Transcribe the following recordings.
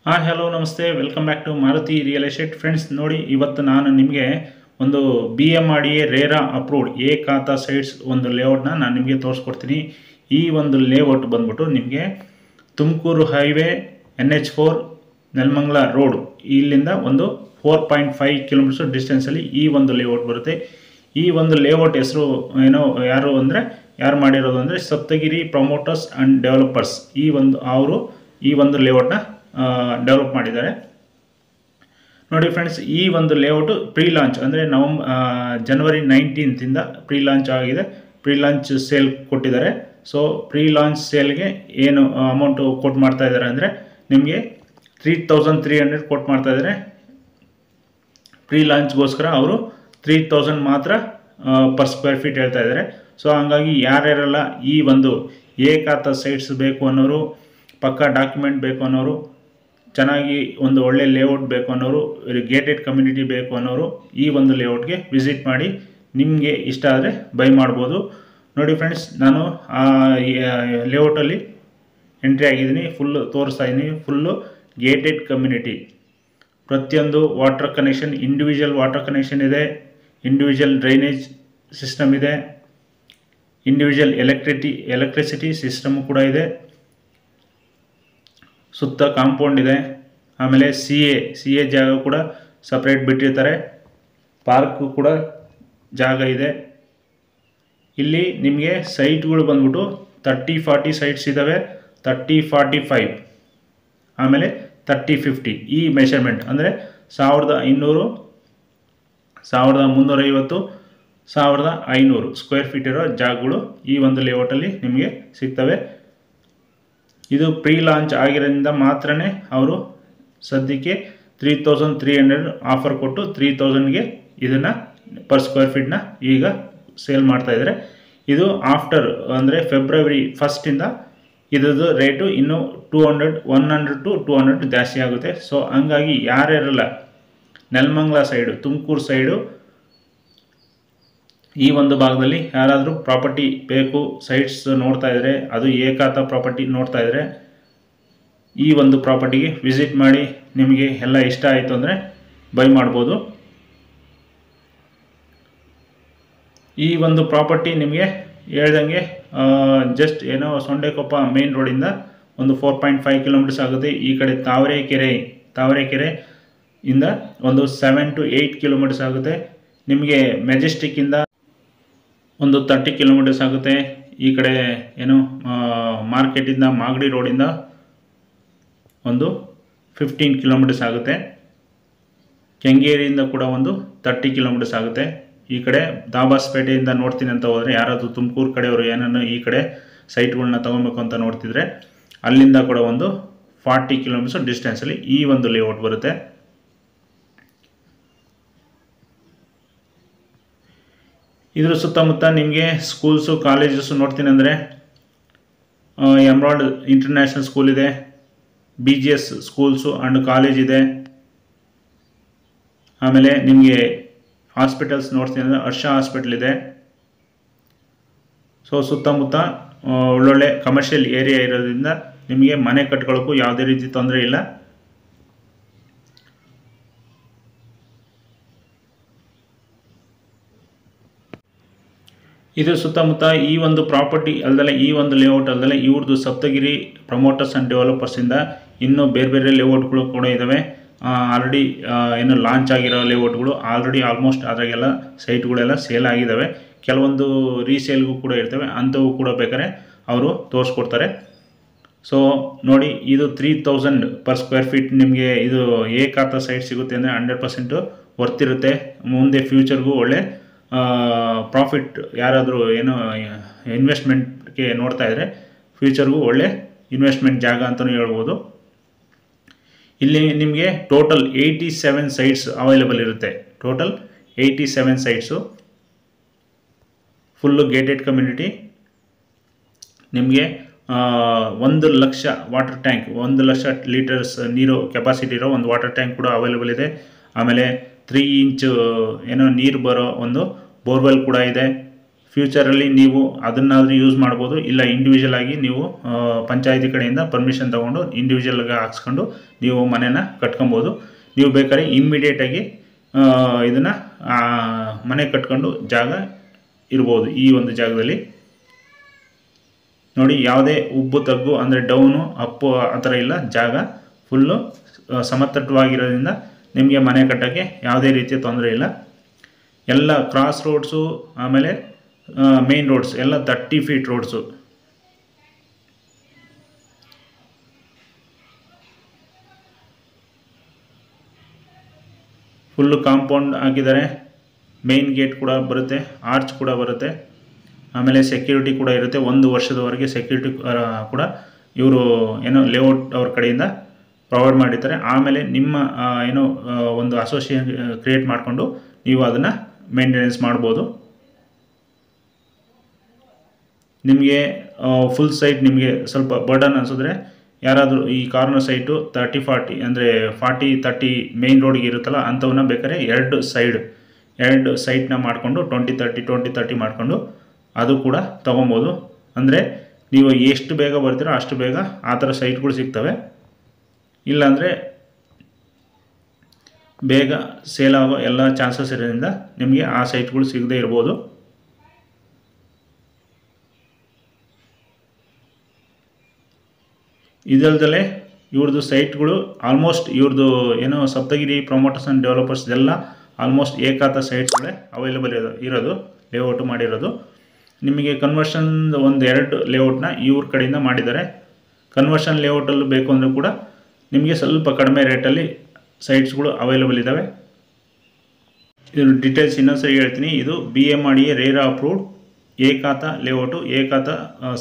Hello ನಮಸ್ತೆ welcome back to Maruti real estate friends. ನೋಡಿ, ಇವತ್ತು ನಾನು ನಿಮಗೆ ಒಂದು BMRDA RERA approved A khata sites ಒಂದು ಲೇಔಟ್ನ ನಾನು ನಿಮಗೆ ತೋರಿಸ್ಕೊಡ್ತೀನಿ. ಈ ಒಂದು ಲೇಔಟ್ ಬಂದ್ಬಿಟ್ಟು ನಿಮಗೆ Tumakuru highway NH4 Nelamangala road ಇಲ್ಲಿಂದ ಒಂದು 4.5 ಕಿಲೋಮೀಟರ್ಸ್ ಡಿಸ್ಟೆನ್ಸಲ್ಲಿ ಈ ಒಂದು ಲೇಔಟ್ ಬರುತ್ತೆ. ಈ ಒಂದು ಲೇಔಟ್ ಹೆಸರು ಯಾರು ಮಾಡಿರೋದು ಅಂದರೆ ಸಪ್ತಗಿರಿ ಪ್ರಮೋಟರ್ಸ್ ಆ್ಯಂಡ್ ಡೆವಲಪರ್ಸ್. ಅವರು ಈ ಒಂದು ಲೇಔಟ್ನ ಡೆವಲಪ್ ಮಾಡಿದ್ದಾರೆ. ನೋಡಿ ಫ್ರೆಂಡ್ಸ್, ಈ ಒಂದು ಲೇಔಟು ಪ್ರೀ ಲಾಂಚ್ ಅಂದರೆ ಜನವರಿ 19 ಪ್ರೀ ಲಾಂಚ್ ಆಗಿದೆ. ಪ್ರೀ ಲಾಂಚ್ ಸೇಲ್ ಕೊಟ್ಟಿದ್ದಾರೆ. ಸೊ ಪ್ರೀ ಲಾಂಚ್ ಸೇಲ್ಗೆ ಏನು ಅಮೌಂಟು ಕೊಟ್ಟು ಮಾಡ್ತಾ ಇದ್ದಾರೆ ಅಂದರೆ ನಿಮಗೆ 3300 ಕೊಟ್ಟು ಮಾಡ್ತಾ ಇದ್ದಾರೆ. ಪ್ರೀ ಲಾಂಚ್ಗೋಸ್ಕರ ಅವರು 3000 ಮಾತ್ರ ಪರ್ ಸ್ಕ್ವೇರ್ ಫೀಟ್ ಹೇಳ್ತಾ ಇದ್ದಾರೆ. ಸೊ ಹಂಗಾಗಿ ಯಾರ್ಯಾರೆಲ್ಲ ಈ ಒಂದು ಎ ಖಾತಾ ಸೈಟ್ಸ್ ಬೇಕು ಅನ್ನೋರು, ಪಕ್ಕಾ ಡಾಕ್ಯುಮೆಂಟ್ ಬೇಕು ಅನ್ನೋರು, ಚೆನ್ನಾಗಿ ಒಂದು ಒಳ್ಳೆ ಲೇಔಟ್ ಬೇಕು ಅನ್ನೋರು, ಗೇಟೆಡ್ ಕಮ್ಯುನಿಟಿ ಬೇಕು ಅನ್ನೋರು ಈ ಒಂದು ಲೇಔಟ್ಗೆ ವಿಸಿಟ್ ಮಾಡಿ ನಿಮಗೆ ಇಷ್ಟ ಆದರೆ ಬೈ ಮಾಡ್ಬೋದು. ನೋಡಿ ಫ್ರೆಂಡ್ಸ್, ನಾನು ಆ ಲೇಔಟಲ್ಲಿ ಎಂಟ್ರಿ ಆಗಿದ್ದೀನಿ. ಫುಲ್ಲು ತೋರಿಸ್ತಾ ಇದ್ದೀನಿ. Full gated community. ಪ್ರತಿಯೊಂದು water connection, individual water connection ಇದೆ, ಇಂಡಿವಿಜುವಲ್ ಡ್ರೈನೇಜ್ ಸಿಸ್ಟಮ್ ಇದೆ, ಇಂಡಿವಿಜುವಲ್ ಎಲೆಕ್ಟ್ರಿಸಿಟಿ ಸಿಸ್ಟಮ್ ಕೂಡ ಇದೆ. ಸುತ್ತ ಕಾಂಪೌಂಡ್ ಇದೆ. ಆಮೇಲೆ ಸಿ ಎ ಜಾಗ ಕೂಡ ಸಪ್ರೇಟ್ ಬಿಟ್ಟಿರ್ತಾರೆ. ಪಾರ್ಕು ಕೂಡ ಜಾಗ ಇದೆ. ಇಲ್ಲಿ ನಿಮಗೆ ಸೈಟ್ಗಳು ಬಂದ್ಬಿಟ್ಟು 30-40 ಸೈಟ್ಸ್ ಇದ್ದಾವೆ. 30-45 ಆಮೇಲೆ 30-50 ಈ ಮೆಷರ್ಮೆಂಟ್ ಅಂದರೆ 1500, 1350, 1500 ಸ್ಕ್ವೇರ್ ಫೀಟ್ ಇರೋ ಜಾಗಗಳು ಈ ಒಂದು ಲೇಔಟಲ್ಲಿ ನಿಮಗೆ ಸಿಗ್ತವೆ. ಇದು ಪ್ರೀ ಲಾಂಚ್ ಆಗಿರೋದ್ರಿಂದ ಮಾತ್ರನೇ ಅವರು ಸದ್ಯಕ್ಕೆ 3300 ಆಫರ್ ಕೊಟ್ಟು 3000ಗೆ ಇದನ್ನು ಪರ್ ಸ್ಕ್ವೇರ್ ಫೀಟ್ನ ಈಗ ಸೇಲ್ ಮಾಡ್ತಾಯಿದ್ದಾರೆ. ಇದು ಆಫ್ಟರ್ ಅಂದರೆ ಫೆಬ್ರವರಿ 1 ಇದ್ರದ್ದು ರೇಟು ಇನ್ನೂ 100 to 200 ಜಾಸ್ತಿ ಆಗುತ್ತೆ. ಸೊ ಹಂಗಾಗಿ ಯಾರ್ಯಾರಲ್ಲ ನೆಲಮಂಗಲ ಸೈಡು, ತುಮಕೂರು ಸೈಡು ಈ ಒಂದು ಭಾಗದಲ್ಲಿ ಯಾರಾದರೂ ಪ್ರಾಪರ್ಟಿ ಬೇಕು, ಸೈಟ್ಸ್ ನೋಡ್ತಾ ಇದ್ದರೆ, ಅದು ಏಕಾತ ಪ್ರಾಪರ್ಟಿ ನೋಡ್ತಾ ಇದ್ದರೆ ಈ ಒಂದು ಪ್ರಾಪರ್ಟಿಗೆ ವಿಸಿಟ್ ಮಾಡಿ ನಿಮಗೆ ಎಲ್ಲ ಇಷ್ಟ ಆಯಿತು ಅಂದರೆ ಬೈ ಮಾಡ್ಬೋದು. ಈ ಒಂದು ಪ್ರಾಪರ್ಟಿ ನಿಮಗೆ ಹೇಳ್ದಂಗೆ ಜಸ್ಟ್ ಸೊಂಡೆಕೊಪ್ಪ ಮೇನ್ ರೋಡಿಂದ ಒಂದು 4.5 ಕಿಲೋಮೀಟರ್ಸ್ ಆಗುತ್ತೆ. ಈ ಕಡೆ ತಾವರೆಕೆರೆ ಇಂದ ಒಂದು 7 to 8 ಕಿಲೋಮೀಟರ್ಸ್ ಆಗುತ್ತೆ. ನಿಮಗೆ ಮೆಜೆಸ್ಟಿಕ್ಕಿಂದ ಒಂದು 30 ಕಿಲೋಮೀಟರ್ಸ್ ಆಗುತ್ತೆ. ಈ ಕಡೆ ಮಾರ್ಕೆಟಿಂದ ಮಾಗಡಿ ರೋಡಿಂದ ಒಂದು 15 ಕಿಲೋಮೀಟರ್ಸ್ ಆಗುತ್ತೆ. ಕೆಂಗೇರಿಯಿಂದ ಕೂಡ ಒಂದು 30 ಕಿಲೋಮೀಟರ್ಸ್ ಆಗುತ್ತೆ. ಈ ಕಡೆ ದಾಬಾಸ್ಪೇಟೆಯಿಂದ ನೋಡ್ತೀನಿ ಅಂತ ಹೋದರೆ, ಯಾರಾದರೂ ತುಮಕೂರು ಕಡೆಯವರು ಏನನ್ನು ಈ ಕಡೆ ಸೈಟ್ಗಳನ್ನ ತೊಗೊಬೇಕು ಅಂತ ನೋಡ್ತಿದ್ರೆ ಅಲ್ಲಿಂದ ಕೂಡ ಒಂದು 40 ಕಿಲೋಮೀಟರ್ಸ್ ಡಿಸ್ಟೆನ್ಸಲ್ಲಿ ಈ ಒಂದು ಲೇಔಟ್ ಬರುತ್ತೆ. ಇದ್ರ ಸುತ್ತಮುತ್ತ ನಿಮಗೆ ಸ್ಕೂಲ್ಸು, ಕಾಲೇಜಸ್ಸು ನೋಡ್ತೀನಿ ಅಂದರೆ ಎಮ್ರಾಲ್ಡ್ ಇಂಟರ್ನ್ಯಾಷನಲ್ ಸ್ಕೂಲ್ ಇದೆ, BGS ಸ್ಕೂಲ್ಸು ಆ್ಯಂಡ್ ಕಾಲೇಜ್ ಇದೆ. ಆಮೇಲೆ ನಿಮಗೆ ಹಾಸ್ಪಿಟಲ್ಸ್ ನೋಡ್ತೀನಿ ಅಂದರೆ ಹರ್ಷ ಹಾಸ್ಪಿಟಲ್ ಇದೆ. ಸೊ ಸುತ್ತಮುತ್ತ ಒಳ್ಳೊಳ್ಳೆ ಕಮರ್ಷಿಯಲ್ ಏರಿಯಾ ಇರೋದ್ರಿಂದ ನಿಮಗೆ ಮನೆ ಕಟ್ಕೊಳ್ಳೋಕ್ಕೂ ಯಾವುದೇ ರೀತಿ ತೊಂದರೆ ಇಲ್ಲ. ಇದು ಸುತ್ತಮುತ್ತ ಈ ಒಂದು ಪ್ರಾಪರ್ಟಿ ಅಲ್ಲದೆ, ಈ ಒಂದು ಲೇಔಟ್ ಅಲ್ಲದೆ ಇವ್ರದ್ದು ಸಪ್ತಗಿರಿ ಪ್ರಮೋಟರ್ಸ್ ಆ್ಯಂಡ್ ಡೆವಲಪರ್ಸಿಂದ ಇನ್ನೂ ಬೇರೆ ಬೇರೆ ಲೇಔಟ್ಗಳು ಕೂಡ ಇದ್ದಾವೆ. ಆಲ್ರೆಡಿ ಲಾಂಚ್ ಆಗಿರೋ ಲೇಔಟ್ಗಳು ಆಲ್ರೆಡಿ ಆಲ್ಮೋಸ್ಟ್ ಅದ್ರಾಗೆಲ್ಲ ಸೈಟ್ಗಳೆಲ್ಲ ಸೇಲ್ ಆಗಿದ್ದಾವೆ. ಕೆಲವೊಂದು ರೀಸೇಲ್ಗೂ ಕೂಡ ಇರ್ತವೆ. ಅಂಥವು ಕೂಡ ಬೇಕಾದ್ರೆ ಅವರು ತೋರಿಸ್ಕೊಡ್ತಾರೆ. ಸೊ ನೋಡಿ, ಇದು 3000 ಪರ್ ಸ್ಕ್ವೇರ್ ಫೀಟ್ ನಿಮಗೆ ಇದು ಎ ಖಾತಾ ಸೈಟ್ ಸಿಗುತ್ತೆ ಅಂದರೆ 100% ವರ್ತ್ ಇರುತ್ತೆ. ಮುಂದೆ ಫ್ಯೂಚರ್ಗೂ ಒಳ್ಳೆ ಪ್ರಾಫಿಟ್, ಯಾರಾದರೂ ಇನ್ವೆಸ್ಟ್ಮೆಂಟ್ಗೆ ನೋಡ್ತಾ ಇದ್ದರೆ ಫ್ಯೂಚರ್ಗೂ ಒಳ್ಳೆ ಇನ್ವೆಸ್ಟ್ಮೆಂಟ್ ಜಾಗ ಅಂತಲೂ ಹೇಳ್ಬೋದು. ಇಲ್ಲಿ ನಿಮಗೆ ಟೋಟಲ್ 87 ಸೈಟ್ಸ್ ಅವೈಲೇಬಲ್ ಇರುತ್ತೆ. Total 87 sites, full gated community. ನಿಮಗೆ 1 lakh water tank, 1 lakh litres ನೀರು ಕೆಪಾಸಿಟಿ ಇರೋ ಒಂದು ವಾಟರ್ ಟ್ಯಾಂಕ್ ಕೂಡ ಅವೈಲೇಬಲ್ ಇದೆ. ಆಮೇಲೆ 3 ಇಂಚ್ ನೀರು ಬರೋ ಒಂದು ಬೋರ್ವೆಲ್ ಕೂಡ ಇದೆ. ಫ್ಯೂಚರಲ್ಲಿ ನೀವು ಅದನ್ನಾದರೂ ಯೂಸ್ ಮಾಡ್ಬೋದು, ಇಲ್ಲ ಇಂಡಿವಿಜುವಲ್ ಆಗಿ ನೀವು ಪಂಚಾಯತಿ ಕಡೆಯಿಂದ ಪರ್ಮಿಷನ್ ತೊಗೊಂಡು ಇಂಡಿವಿಜುವಲ್ಗೆ ಹಾಕ್ಸ್ಕೊಂಡು ನೀವು ಮನೆನ ಕಟ್ಕೊಬೋದು. ನೀವು ಬೇಕಾದ್ರೆ ಇಮ್ಮಿಡಿಯೇಟಾಗಿ ಇದನ್ನು ಮನೆ ಕಟ್ಕೊಂಡು ಜಾಗ ಇರ್ಬೋದು. ಈ ಒಂದು ಜಾಗದಲ್ಲಿ ನೋಡಿ, ಯಾವುದೇ ಉಬ್ಬು ತಗ್ಗು ಅಂದರೆ ಡೌನು ಅಪ್ಪು ಆ ಥರ ಇಲ್ಲ, ಜಾಗ ಫುಲ್ಲು ಸಮತಟ್ಟವಾಗಿರೋದ್ರಿಂದ ನಿಮಗೆ ಮನೆ ಕಟ್ಟೋಕ್ಕೆ ಯಾವುದೇ ರೀತಿಯ ತೊಂದರೆ ಇಲ್ಲ. ಎಲ್ಲ ಕ್ರಾಸ್ ರೋಡ್ಸು ಆಮೇಲೆ ಮೇನ್ ರೋಡ್ಸ್ ಎಲ್ಲ 30 ಫೀಟ್ ರೋಡ್ಸು. ಫುಲ್ಲು ಕಾಂಪೌಂಡ್ ಹಾಕಿದ್ದಾರೆ, ಮೇನ್ ಗೇಟ್ ಕೂಡ ಬರುತ್ತೆ, ಆರ್ಚ್ ಕೂಡ ಬರುತ್ತೆ, ಆಮೇಲೆ ಸೆಕ್ಯೂರಿಟಿ ಕೂಡ ಇರುತ್ತೆ. 1 ವರ್ಷದವರೆಗೆ ಸೆಕ್ಯೂರಿಟಿ ಕೂಡ ಇವರು ಏನೋ ಲೇಔಟ್ ಅವ್ರ ಕಡೆಯಿಂದ ಪ್ರೊವೈಡ್ ಮಾಡಿರ್ತಾರೆ. ಆಮೇಲೆ ನಿಮ್ಮ ಏನೋ ಒಂದು ಅಸೋಸಿಯೇಷನ್ ಕ್ರಿಯೇಟ್ ಮಾಡಿಕೊಂಡು ನೀವು ಅದನ್ನು ಮೇಂಟೆನೆನ್ಸ್ ಮಾಡ್ಬೋದು. ನಿಮಗೆ ಫುಲ್ ಸೈಟ್ ನಿಮಗೆ ಸ್ವಲ್ಪ ಬರ್ಡನ್ ಅನಿಸಿದ್ರೆ ಯಾರಾದರೂ ಈ ಕಾರ್ನರ್ ಸೈಟು 30-40 ಅಂದರೆ 40-30 ಮೇನ್ ರೋಡ್ಗೆ ಇರುತ್ತಲ್ಲ, ಅಂಥವನ್ನ ಬೇಕಾದ್ರೆ 2 ಸೈಟ್ನ ಮಾಡಿಕೊಂಡು 20-30 ಮಾಡಿಕೊಂಡು ಅದು ಕೂಡ ತೊಗೊಬೋದು. ಅಂದರೆ ನೀವು ಎಷ್ಟು ಬೇಗ ಬರ್ತೀರೋ ಅಷ್ಟು ಬೇಗ ಆ ಥರ ಸೈಟ್ಗಳು ಸಿಗ್ತವೆ. ಇಲ್ಲಾಂದರೆ ಬೇಗ ಸೇಲ್ ಆಗೋ ಎಲ್ಲ ಚಾನ್ಸಸ್ ಇರೋದ್ರಿಂದ ನಿಮಗೆ ಆ ಸೈಟ್ಗಳು ಸಿಗದೇ ಇರ್ಬೋದು. ಇದಲ್ದಲೇ ಇವ್ರದ್ದು ಸೈಟ್ಗಳು ಆಲ್ಮೋಸ್ಟ್ ಇವ್ರದ್ದು ಏನೋ ಸಪ್ತಗಿರಿ ಪ್ರಮೋಟರ್ಸ್ ಆ್ಯಂಡ್ ಡೆವಲಪರ್ಸ್ ಎಲ್ಲ ಆಲ್ಮೋಸ್ಟ್ ಏಕಾತ ಸೈಟ್ಸ್ಗಳೇ ಅವೈಲೇಬಲ್ ಇರೋದು, ಲೇಔಟ್ ಮಾಡಿರೋದು. ನಿಮಗೆ ಕನ್ವರ್ಷನ್ 1-2 ಲೇಔಟ್ನ ಇವ್ರ ಕಡೆಯಿಂದ ಮಾಡಿದ್ದಾರೆ. ಕನ್ವರ್ಷನ್ ಲೇಔಟಲ್ಲೂ ಬೇಕು ಅಂದರೆ ಕೂಡ ನಿಮಗೆ ಸ್ವಲ್ಪ ಕಡಿಮೆ ರೇಟಲ್ಲಿ ಸೈಟ್ಸ್ಗಳು ಅವೈಲೇಬಲ್ ಇದ್ದಾವೆ. ಇದ್ರ ಡೀಟೇಲ್ಸ್ ಇನ್ನೊಂದ್ಸರಿ ಹೇಳ್ತೀನಿ. ಇದು BMRDA ರೇರಾ ಅಪ್ರೂವ್ಡ್ ಏಕಾತ ಲೇಔಟು, ಏಕಾತ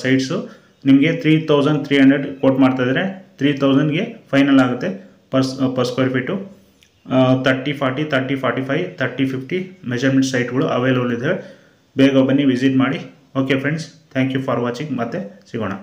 ಸೈಟ್ಸು. ನಿಮಗೆ 3300 ಕೋಟ್ ಮಾಡ್ತಾಯಿದ್ದಾರೆ. 3000ಗೆ ಫೈನಲ್ ಆಗುತ್ತೆ ಪರ್ ಸ್ಕ್ವೇರ್ ಫೀಟು. 30-40, 30-45, 30-50 ಮೆಜರ್ಮೆಂಟ್ ಸೈಟ್ಗಳು ಅವೈಲೇಬಲ್ ಇದ್ದಾವೆ. ಬೇಗ ಬನ್ನಿ, ವಿಸಿಟ್ ಮಾಡಿ. Okay friends, thank you for watching. ಮತ್ತೆ ಸಿಗೋಣ.